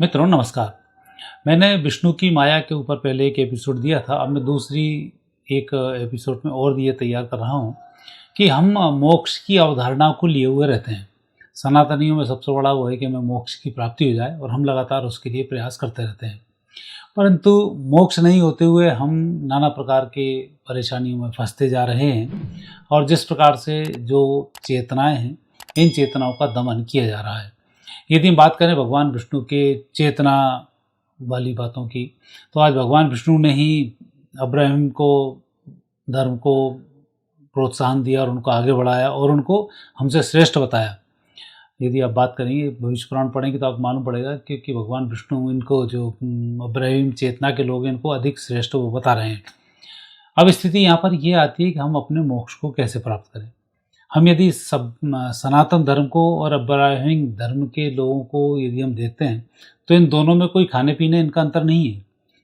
मित्रों नमस्कार। मैंने विष्णु की माया के ऊपर पहले एक एपिसोड दिया था। अब मैं दूसरी एक एपिसोड में और ये तैयार कर रहा हूँ कि हम मोक्ष की अवधारणा को लिए हुए रहते हैं। सनातनियों में सबसे बड़ा वो है कि हमें मोक्ष की प्राप्ति हो जाए और हम लगातार उसके लिए प्रयास करते रहते हैं। परंतु मोक्ष नहीं होते हुए हम नाना प्रकार के परेशानियों में फंसते जा रहे हैं और जिस प्रकार से जो चेतनाएँ हैं, इन चेतनाओं का दमन किया जा रहा है। यदि हम बात करें भगवान विष्णु के चेतना वाली बातों की, तो आज भगवान विष्णु ने ही अब्राहम को धर्म को प्रोत्साहन दिया और उनको आगे बढ़ाया और उनको हमसे श्रेष्ठ बताया। यदि आप बात करेंगे भविष्य पुराण पढ़ेंगे तो आपको मालूम पड़ेगा कि भगवान विष्णु इनको जो अब्राहम चेतना के लोग हैं इनको अधिक श्रेष्ठ वो बता रहे हैं। अब स्थिति यहाँ पर ये आती है कि हम अपने मोक्ष को कैसे प्राप्त करें। हम यदि सब सनातन धर्म को और अब्राहमिक धर्म के लोगों को यदि हम देखते हैं तो इन दोनों में कोई खाने पीने इनका अंतर नहीं है,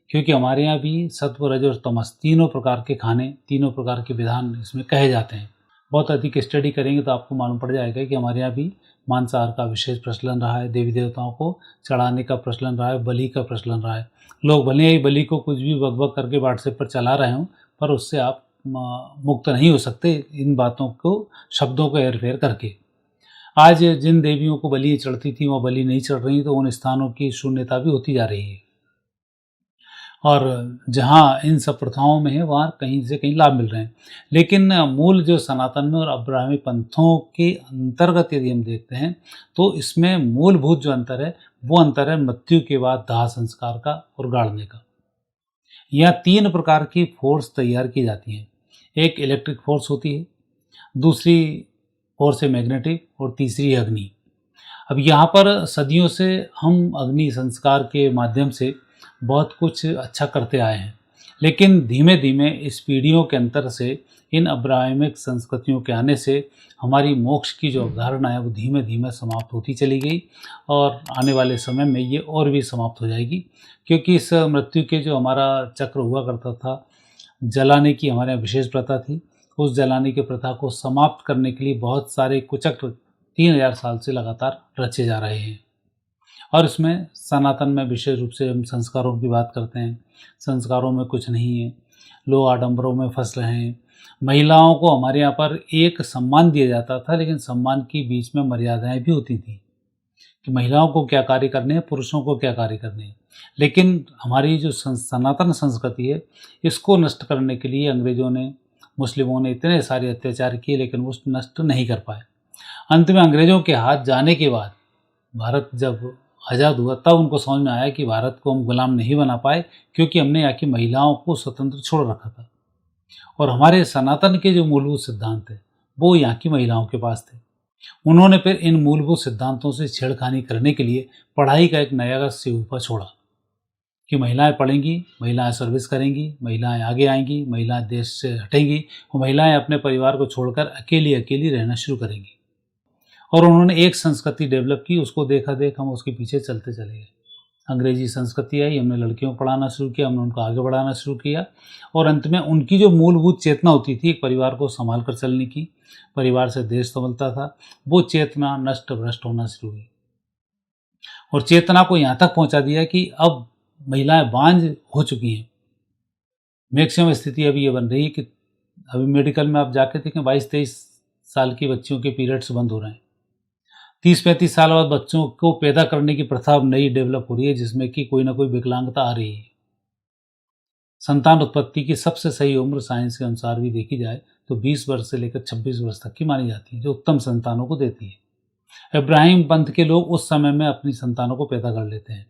क्योंकि हमारे यहाँ भी सत्व रज और तमस तीनों प्रकार के खाने, तीनों प्रकार के विधान इसमें कहे जाते हैं। बहुत अधिक स्टडी करेंगे तो आपको मालूम पड़ जाएगा कि हमारे यहाँ भी मांसाहार का विशेष प्रचलन रहा है, देवी देवताओं को चढ़ाने का प्रचलन रहा है, बलि का प्रचलन रहा है। लोग भले ही बलि को कुछ भी बकबक करके व्हाट्सएप पर चला रहे हों, पर उससे आप मुक्त नहीं हो सकते इन बातों को, शब्दों को हेरफेर करके। आज जिन देवियों को बलि चढ़ती थी वो बलि नहीं चढ़ रही, तो उन स्थानों की शून्यता भी होती जा रही है और जहाँ इन सब प्रथाओं में है वहाँ कहीं से कहीं लाभ मिल रहे हैं। लेकिन मूल जो सनातन में और अब्राहमी पंथों के अंतर्गत यदि हम देखते हैं तो इसमें मूलभूत जो अंतर है वो अंतर है मृत्यु के बाद दाह संस्कार का और गाड़ने का। यहाँ तीन प्रकार की फोर्स तैयार की जाती हैं। एक इलेक्ट्रिक फोर्स होती है, दूसरी फोर्स है मैग्नेटिक और तीसरी है अग्नि। अब यहाँ पर सदियों से हम अग्नि संस्कार के माध्यम से बहुत कुछ अच्छा करते आए हैं, लेकिन धीमे धीमे इस पीढ़ियों के अंतर से इन अब्राहमिक संस्कृतियों के आने से हमारी मोक्ष की जो अवधारणा है वो धीमे धीमे समाप्त होती चली गई और आने वाले समय में ये और भी समाप्त हो जाएगी, क्योंकि इस मृत्यु के जो हमारा चक्र हुआ करता था, जलाने की हमारे यहाँ विशेष प्रथा थी। उस जलाने की प्रथा को समाप्त करने के लिए बहुत सारे कुचक्र 3000 साल से लगातार रचे जा रहे हैं और इसमें सनातन में विशेष रूप से हम संस्कारों की बात करते हैं। संस्कारों में कुछ नहीं है, लोग आडंबरों में फंस रहे हैं। महिलाओं को हमारे यहाँ पर एक सम्मान दिया जाता था, लेकिन सम्मान के बीच में मर्यादाएं भी होती थी कि महिलाओं को क्या कार्य करने हैं, पुरुषों को क्या कार्य करने हैं। लेकिन हमारी जो सनातन संस्कृति है इसको नष्ट करने के लिए अंग्रेज़ों ने, मुस्लिमों ने इतने सारे अत्याचार किए, लेकिन वो नष्ट नहीं कर पाए। अंत में अंग्रेज़ों के हाथ जाने के बाद भारत जब आज़ाद हुआ तब उनको समझ में आया कि भारत को हम गुलाम नहीं बना पाए, क्योंकि हमने यहाँ की महिलाओं को स्वतंत्र छोड़ रखा था और हमारे सनातन के जो मूलभूत सिद्धांत है वो यहाँ की महिलाओं के पास थे। उन्होंने फिर इन मूलभूत सिद्धांतों से छेड़खानी करने के लिए पढ़ाई का एक नया सिलसिला छोड़ा कि महिलाएं पढ़ेंगी, महिलाएं सर्विस करेंगी, महिलाएं आगे आएंगी, महिलाएं देश से हटेंगी और महिलाएं अपने परिवार को छोड़कर अकेली अकेली रहना शुरू करेंगी। और उन्होंने एक संस्कृति डेवलप की, उसको देखा देख हम उसके पीछे चलते चले गए। अंग्रेजी संस्कृति आई, हमने लड़कियों को पढ़ाना शुरू किया, हमने उनको आगे बढ़ाना शुरू किया और अंत में उनकी जो मूलभूत चेतना होती थी एक परिवार को संभाल कर चलने की, परिवार से देश संभलता था, वो चेतना नष्ट भ्रष्ट होना शुरू हुई और चेतना को यहाँ तक पहुँचा दिया कि अब महिलाएं बांझ हो चुकी हैं। मैक्सिमम स्थिति अभी ये बन रही है कि अभी मेडिकल में आप जाके देखें 22-23 साल की बच्चियों के पीरियड्स बंद हो रहे हैं। 30-35 साल बाद बच्चों को पैदा करने की प्रथा अब नई डेवलप हो रही है, जिसमें कि कोई ना कोई विकलांगता आ रही है। संतान उत्पत्ति की सबसे सही उम्र साइंस के अनुसार भी देखी जाए तो 20 वर्ष से लेकर 26 वर्ष तक की मानी जाती है, जो उत्तम संतानों को देती है। इब्राहिम पंथ के लोग उस समय में अपनी संतानों को पैदा कर लेते हैं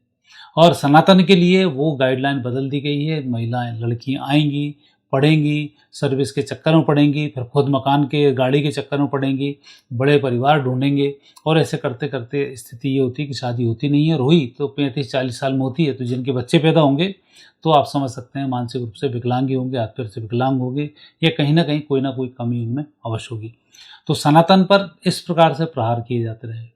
और सनातन के लिए वो गाइडलाइन बदल दी गई है। महिलाएं, लड़कियां आएंगी, पढ़ेंगी, सर्विस के चक्कर में पढ़ेंगी, फिर खुद मकान के, गाड़ी के चक्कर में पढ़ेंगी, बड़े परिवार ढूंढेंगे और ऐसे करते करते स्थिति ये होती है कि शादी होती नहीं है और हुई तो 35-40 साल में होती है, तो जिनके बच्चे पैदा होंगे तो आप समझ सकते हैं मानसिक रूप से विकलांग ही होंगे, हाथ पैर से विकलांग होंगे या कहीं ना कहीं कोई ना कोई कमी उनमें अवश्य होगी। तो सनातन पर इस प्रकार से प्रहार किए जाते रहे।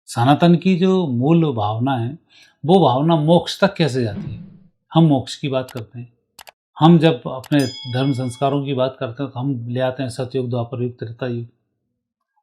सनातन की जो मूल भावना है वो भावना मोक्ष तक कैसे जाती है। हम मोक्ष की बात करते हैं, हम जब अपने धर्म संस्कारों की बात करते हैं तो हम ले आते हैं सतयुग, द्वापर युग, त्रेता युग।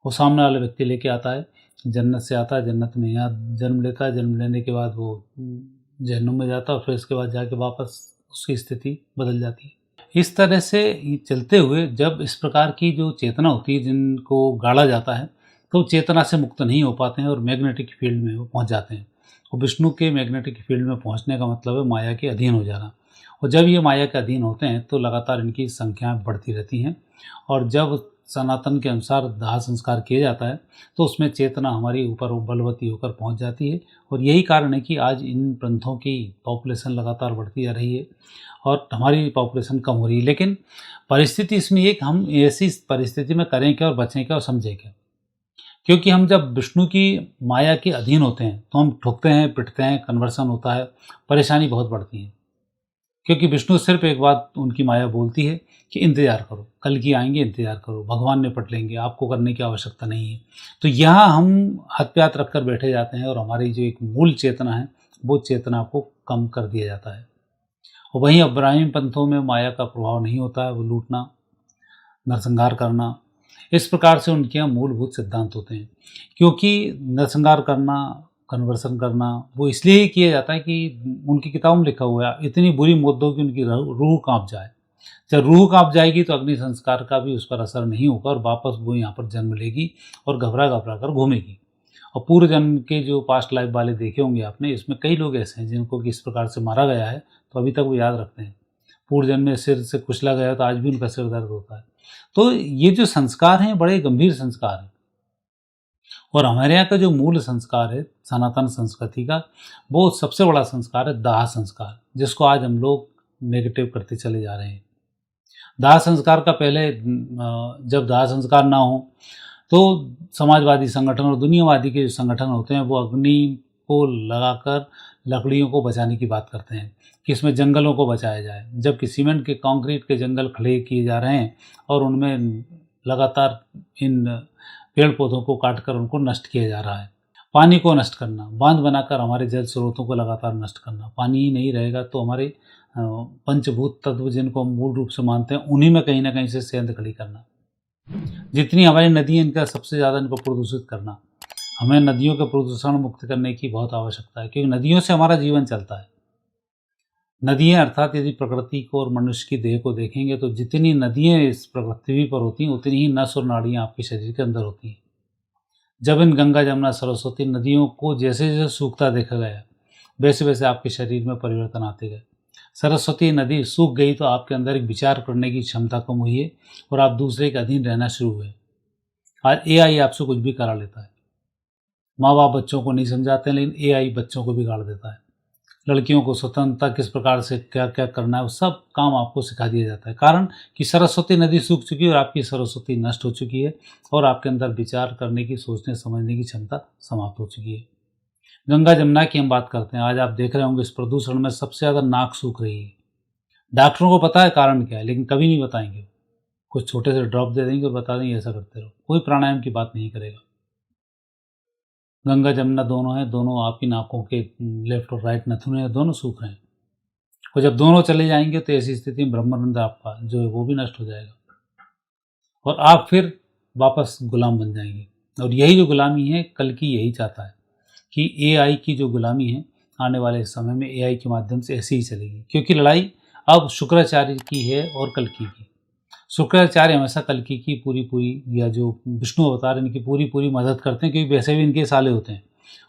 वो सामने वाला व्यक्ति लेके आता है जन्नत से आता है, जन्नत में यहाँ जन्म लेता है, जन्म लेने के बाद वो जहन्नुम में जाता है और फिर उसके बाद जाके वापस उसकी स्थिति बदल जाती है। इस तरह से ये चलते हुए जब इस प्रकार की जो चेतना होती है जिनको गाड़ा जाता है, तो चेतना से मुक्त नहीं हो पाते हैं और मैग्नेटिक फील्ड में वो पहुंच जाते हैं। और विष्णु के मैग्नेटिक फील्ड में पहुंचने का मतलब है माया के अधीन हो जाना। और जब ये माया के अधीन होते हैं तो लगातार इनकी संख्याएं बढ़ती रहती हैं। और जब सनातन के अनुसार दाह संस्कार किया जाता है तो उसमें चेतना हमारी ऊपर बलवती होकर पहुंच जाती है। और यही कारण है कि आज इन पंथों की पॉपुलेशन लगातार बढ़ती जा रही है और हमारी पॉपुलेशन कम हो रही है। लेकिन परिस्थिति इसमें ये कि हम ऐसी परिस्थिति में करें क्या और बचें क्या और समझें क्या। क्योंकि हम जब विष्णु की माया के अधीन होते हैं तो हम ठुकते हैं, पिटते हैं, कन्वर्सन होता है, परेशानी बहुत बढ़ती है। क्योंकि विष्णु सिर्फ एक बात उनकी माया बोलती है कि इंतज़ार करो, कल की आएंगे, इंतज़ार करो, भगवान निपट लेंगे, आपको करने की आवश्यकता नहीं है। तो यहाँ हम हाथ पे हाथ रख कर बैठे जाते हैं और हमारी जो एक मूल चेतना है वो चेतना को कम कर दिया जाता है। और वहीं अब्राहिम पंथों में माया का प्रभाव नहीं होता है, वो लूटना, नरसंहार करना, इस प्रकार से उनके यहाँ मूलभूत सिद्धांत होते हैं। क्योंकि नरसंहार करना, कन्वर्सन करना वो इसलिए ही किया जाता है कि उनकी किताब में लिखा हुआ है इतनी बुरी मौत दो कि उनकी रूह कांप जाए। जब रूह कांप जाएगी तो अग्नि संस्कार का भी उस पर असर नहीं होगा और वापस वो यहाँ पर जन्म लेगी और घबरा घबरा कर घूमेगी। और पूर्व जन्म के जो पास्ट लाइफ वाले देखे होंगे आपने, इसमें कई लोग ऐसे हैं जिनको कि इस प्रकार से मारा गया है तो अभी तक वो याद रखते हैं। पूर्व जन्म में सिर से कुचला गया तो आज भी उनका सिर दर्द होता है। तो ये जो संस्कार हैं बड़े गंभीर संस्कार हैं। और हमारे यहाँ का जो मूल संस्कार है सनातन संस्कृति का, वो सबसे बड़ा संस्कार है दाह संस्कार, जिसको आज हम लोग नेगेटिव करते चले जा रहे हैं। दाह संस्कार का पहले जब दाह संस्कार ना हो तो समाजवादी संगठन और दुनियावादी के जो संगठन होते हैं वो अग्नि को लगाकर लकड़ियों को बचाने की बात करते हैं कि इसमें जंगलों को बचाया जाए, जबकि सीमेंट के कंक्रीट के जंगल खड़े किए जा रहे हैं और उनमें लगातार इन पेड़ पौधों को काटकर उनको नष्ट किया जा रहा है। पानी को नष्ट करना, बांध बनाकर हमारे जल स्रोतों को लगातार नष्ट करना। पानी ही नहीं रहेगा तो हमारे पंचभूत तत्व जिनको हम मूल रूप से मानते हैं उन्हीं में कहीं ना कहीं से सेंध खड़ी करना। जितनी हमारी नदी है इनका सबसे ज़्यादा इनको प्रदूषित करना। हमें नदियों के प्रदूषण मुक्त करने की बहुत आवश्यकता है क्योंकि नदियों से हमारा जीवन चलता है। नदियाँ अर्थात यदि प्रकृति को और मनुष्य की देह को देखेंगे तो जितनी नदियाँ इस पृथ्वी पर होती हैं उतनी ही नस और नाड़ियाँ आपके शरीर के अंदर होती हैं। जब इन गंगा, जमुना, सरस्वती नदियों को जैसे जैसे सूखता देखा गया वैसे वैसे आपके शरीर में परिवर्तन आते गए। सरस्वती नदी सूख गई तो आपके अंदर एक विचार करने की क्षमता कम हुई है और आप दूसरे के अधीन रहना शुरू हुए। आज एआई आपसे कुछ भी करा लेता है। माँ बाप बच्चों को नहीं समझाते लेकिन एआई बच्चों को बिगाड़ देता है। लड़कियों को स्वतंत्रता किस प्रकार से क्या क्या करना है वो सब काम आपको सिखा दिया जाता है। कारण कि सरस्वती नदी सूख चुकी है और आपकी सरस्वती नष्ट हो चुकी है और आपके अंदर विचार करने की, सोचने समझने की क्षमता समाप्त हो चुकी है। गंगा जमुना की हम बात करते हैं, आज आप देख रहे होंगे इस प्रदूषण में सबसे ज़्यादा नाक सूख रही है। डॉक्टरों को पता है कारण क्या है लेकिन कभी नहीं बताएंगे। कुछ छोटे से ड्रॉप दे देंगे और बता देंगे ऐसा करते रहो, कोई प्राणायाम की बात नहीं करेगा। गंगा जमुना दोनों हैं, दोनों आपकी नाकों के लेफ्ट और राइट नथुने हैं, दोनों सूख रहे हैं। और जब दोनों चले जाएंगे तो ऐसी स्थिति में ब्रह्मानंद आपका जो है वो भी नष्ट हो जाएगा और आप फिर वापस गुलाम बन जाएंगे। और यही जो गुलामी है कल की यही चाहता है कि एआई की जो गुलामी है आने वाले समय में एआई के माध्यम से ऐसी ही चलेगी। क्योंकि लड़ाई अब शुक्राचार्य की है और कल्कि की। शुक्राचार्य हमेशा कल्कि की पूरी या जो विष्णु अवतार इनकी पूरी मदद करते हैं क्योंकि वैसे भी इनके साले होते हैं।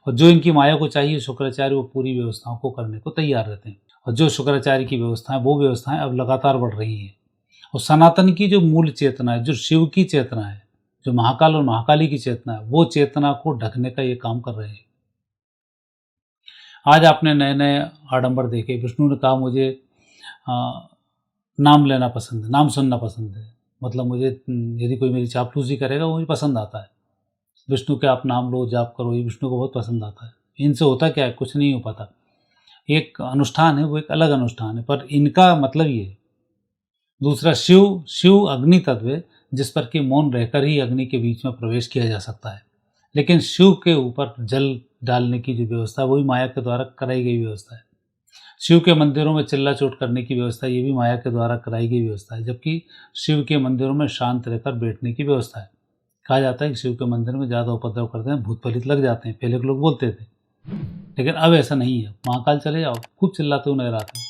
और जो इनकी माया को चाहिए शुक्राचार्य वो पूरी व्यवस्थाओं को करने को तैयार रहते हैं। और जो शुक्राचार्य की व्यवस्थाएं वो व्यवस्थाएं अब लगातार बढ़ रही हैं। और सनातन की जो मूल चेतना है, जो शिव की चेतना है, जो महाकाल और महाकाली की चेतना है, वो चेतना को ढकने का ये काम कर रहे हैं। आज आपने नए नए आडंबर देखे। विष्णु ने कहा मुझे नाम लेना पसंद है, नाम सुनना पसंद है। मतलब मुझे यदि कोई मेरी चापलूसी करेगा वो मुझे पसंद आता है। विष्णु के आप नाम लो, जाप करो, ये विष्णु को बहुत पसंद आता है। इनसे होता क्या है, कुछ नहीं हो पाता। एक अनुष्ठान है, वो एक अलग अनुष्ठान है, पर इनका मतलब ये है। दूसरा शिव अग्नि तत्व है जिस पर कि मौन रहकर ही अग्नि के बीच में प्रवेश किया जा सकता है। लेकिन शिव के ऊपर जल डालने की जो व्यवस्था है वही माया के द्वारा कराई गई व्यवस्था है। शिव के मंदिरों में चिल्ला चोट करने की व्यवस्था ये भी माया के द्वारा कराई गई व्यवस्था है, जबकि शिव के मंदिरों में शांत रहकर बैठने की व्यवस्था है। कहा जाता है कि शिव के मंदिर में ज़्यादा उपद्रव करते हैं, भूत प्रेत लग जाते हैं, पहले के लोग बोलते थे, लेकिन अब ऐसा नहीं है। महाकाल चले जाओ, खूब चिल्लाते हुए नजर आते हैं।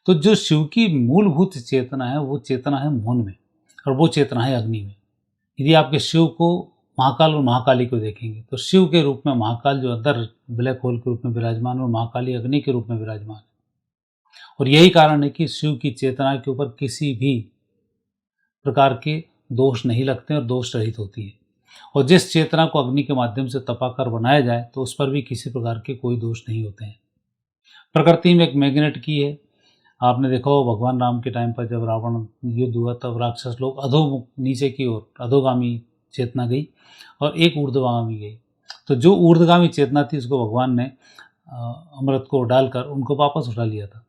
तो जो शिव की मूलभूत चेतना है, वो चेतना है मौन में, और वो चेतना है अग्नि में। यदि आपके शिव को महाकाल और महाकाली को देखेंगे तो शिव के रूप में महाकाल जो अंदर ब्लैक होल के रूप में विराजमान, और महाकाली अग्नि के रूप में विराजमान है। और यही कारण है कि शिव की चेतना के ऊपर किसी भी प्रकार के दोष नहीं लगते और दोष रहित होती है। और जिस चेतना को अग्नि के माध्यम से तपाकर बनाया जाए तो उस पर भी किसी प्रकार के कोई दोष नहीं होते हैं। प्रकृति में एक मैग्नेट की है। आपने देखा हो भगवान राम के टाइम पर जब रावण युद्ध हुआ तब राक्षस लोग अधो नीचे की ओर अधोगामी चेतना गई और एक ऊर्ध्वगामी गई। तो जो ऊर्ध्वगामी चेतना थी उसको भगवान ने अमृत को डालकर उनको वापस उठा लिया था,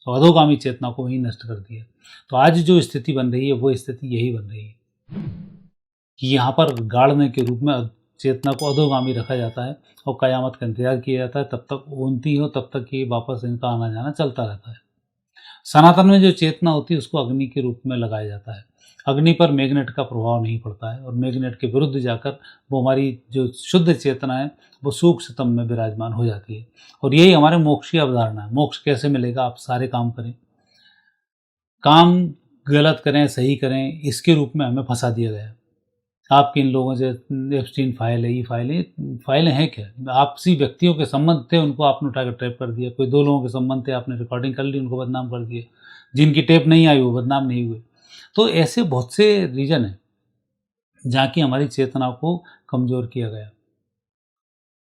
तो अधोगामी चेतना को वहीं नष्ट कर दिया। तो आज जो स्थिति बन रही है वो स्थिति यही बन रही है कि यहाँ पर गाड़ने के रूप में चेतना को अधोगामी रखा जाता है और कयामत का इंतजार किया जाता है, तब तक ऊँधती हो तब तक ये वापस इनका आना जाना चलता रहता है। सनातन में जो चेतना होती है उसको अग्नि के रूप में लगाया जाता है। अग्नि पर मैग्नेट का प्रभाव नहीं पड़ता है और मैग्नेट के विरुद्ध जाकर वो हमारी जो शुद्ध चेतना है वो सूक्ष्मतम में विराजमान हो जाती है। और यही हमारे मोक्ष की अवधारणा है। मोक्ष कैसे मिलेगा? आप सारे काम करें, काम गलत करें सही करें, इसके रूप में हमें फंसा दिया गया। आप किन लोगों से एप्स्टीन फाइल है, ये फाइलें हैं क्या? आपसी व्यक्तियों के संबंध थे, उनको आपने उठाकर टैप कर दिया। कोई दो लोगों के संबंध थे, आपने रिकॉर्डिंग कर ली, उनको बदनाम कर दिया। जिनकी टेप नहीं आई वो बदनाम नहीं हुए। तो ऐसे बहुत से रीजन हैं जहाँ की हमारी चेतना को कमज़ोर किया गया।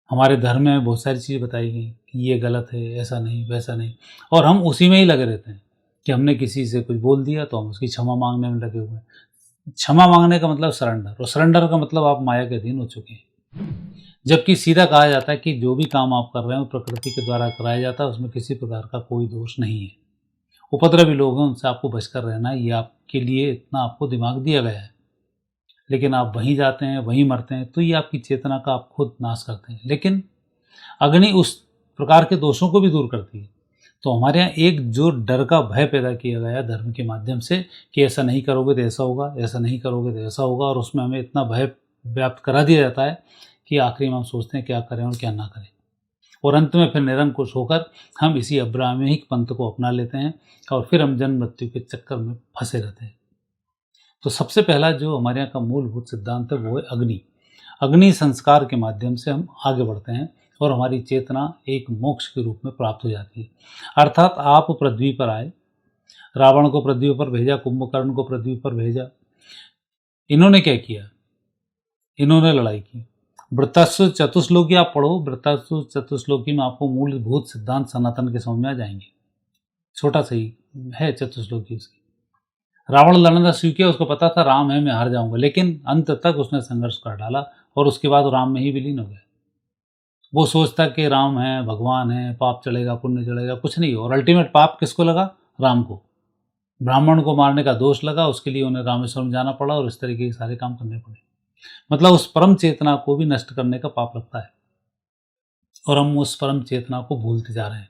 हमारे धर्म में बहुत सारी चीज़ें बताई गई कि ये गलत है, ऐसा नहीं वैसा नहीं, और हम उसी में ही लगे रहते हैं कि हमने किसी से कुछ बोल दिया तो हम उसकी क्षमा मांगने में लगे हुए हैं। क्षमा मांगने का मतलब सरेंडर, और सरेंडर का मतलब आप माया के अधीन हो चुके हैं। जबकि सीधा कहा जाता है कि जो भी काम आप कर रहे हो प्रकृति के द्वारा कराया जाता है, उसमें किसी प्रकार का कोई दोष नहीं है। उपद्रवी लोग हैं, उनसे आपको बचकर रहना है, ये आपके लिए इतना आपको दिमाग दिया गया है। लेकिन आप वहीं जाते हैं, वहीं मरते हैं, तो ये आपकी चेतना का आप खुद नाश करते हैं। लेकिन अग्नि उस प्रकार के दोषों को भी दूर करती है। तो हमारे यहाँ एक जो डर का भय पैदा किया गया है धर्म के माध्यम से कि ऐसा नहीं करोगे तो ऐसा होगा, ऐसा नहीं करोगे तो ऐसा होगा, और उसमें हमें इतना भय व्याप्त करा दिया जाता है कि आखिरी में हम सोचते हैं क्या करें और क्या ना करें, और अंत में फिर निरंकुश होकर हम इसी अब्राह्मिक पंथ को अपना लेते हैं और फिर हम जन्म मृत्यु के चक्कर में फंसे रहते हैं। तो सबसे पहला जो हमारे यहाँ का मूलभूत सिद्धांत है वो है अग्नि। अग्नि संस्कार के माध्यम से हम आगे बढ़ते हैं और हमारी चेतना एक मोक्ष के रूप में प्राप्त हो जाती है। अर्थात आप पृथ्वी पर आए, रावण को पृथ्वी पर भेजा, कुंभकर्ण को पृथ्वी पर भेजा। इन्होंने क्या किया? इन्होंने लड़ाई की। वृत्तासुर चतुश्लोकी आप पढ़ो, वृत्तासुर चतुश्लोकी में आपको मूलभूत सिद्धांत सनातन के समझ में आ जाएंगे। छोटा सा ही है चतुश्लोकी उसकी। रावण लड़ना शुरू किया, उसको पता था राम है मैं हार जाऊंगा, लेकिन अंत तक उसने संघर्ष कर डाला और उसके बाद राम में ही विलीन हो गया। वो सोचता कि राम है, भगवान है, पाप चलेगा पुण्य चलेगा, कुछ नहीं। और अल्टीमेट पाप किसको लगा? राम को। ब्राह्मण को मारने का दोष लगा, उसके लिए उन्हें रामेश्वरम जाना पड़ा और इस तरीके के सारे काम करने पड़े। मतलब उस परम चेतना को भी नष्ट करने का पाप लगता है और हम उस परम चेतना को भूलते जा रहे हैं।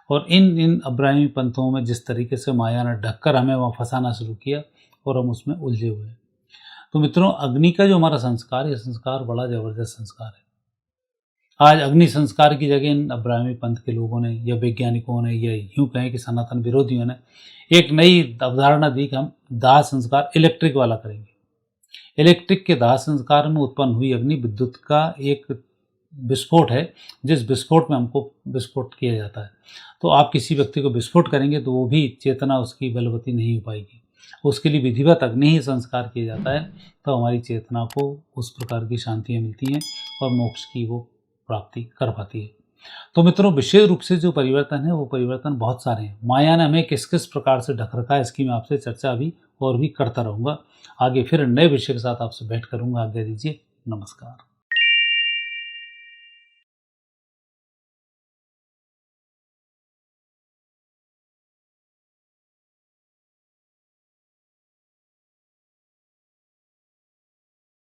और इन अब्राहिमी पंथों में जिस तरीके से माया ने ढककर हमें वहाँ फंसाना शुरू किया और हम उसमें उलझे हुए हैं। तो मित्रों, अग्नि का जो हमारा संस्कार, ये संस्कार बड़ा ज़बरदस्त संस्कार है। आज अग्नि संस्कार की जगह इन अब्राह्मी पंथ के लोगों ने या वैज्ञानिकों ने या यूँ कहें कि सनातन विरोधियों ने एक नई अवधारणा दी कि हम दाह संस्कार इलेक्ट्रिक वाला करेंगे। इलेक्ट्रिक के दाह संस्कार में उत्पन्न हुई अग्नि विद्युत का एक विस्फोट है, जिस विस्फोट में हमको विस्फोट किया जाता है। तो आप किसी व्यक्ति को विस्फोट करेंगे तो वो भी चेतना उसकी बलवती नहीं हो पाएगी। उसके लिए विधिवत अग्नि ही संस्कार किया जाता है, तो हमारी चेतना को उस प्रकार की शांतियाँ मिलती हैं और मोक्ष की वो प्राप्ति कर पाती है। तो मित्रों, विशेष रूप से जो परिवर्तन है वो परिवर्तन बहुत सारे हैं। माया ने हमें किस किस प्रकार से ढक रखा है इसकी मैं आपसे चर्चा अभी और भी करता रहूँगा। आगे फिर नए विषय के साथ आपसे भेंट करूँगा। आज्ञा दीजिए। नमस्कार।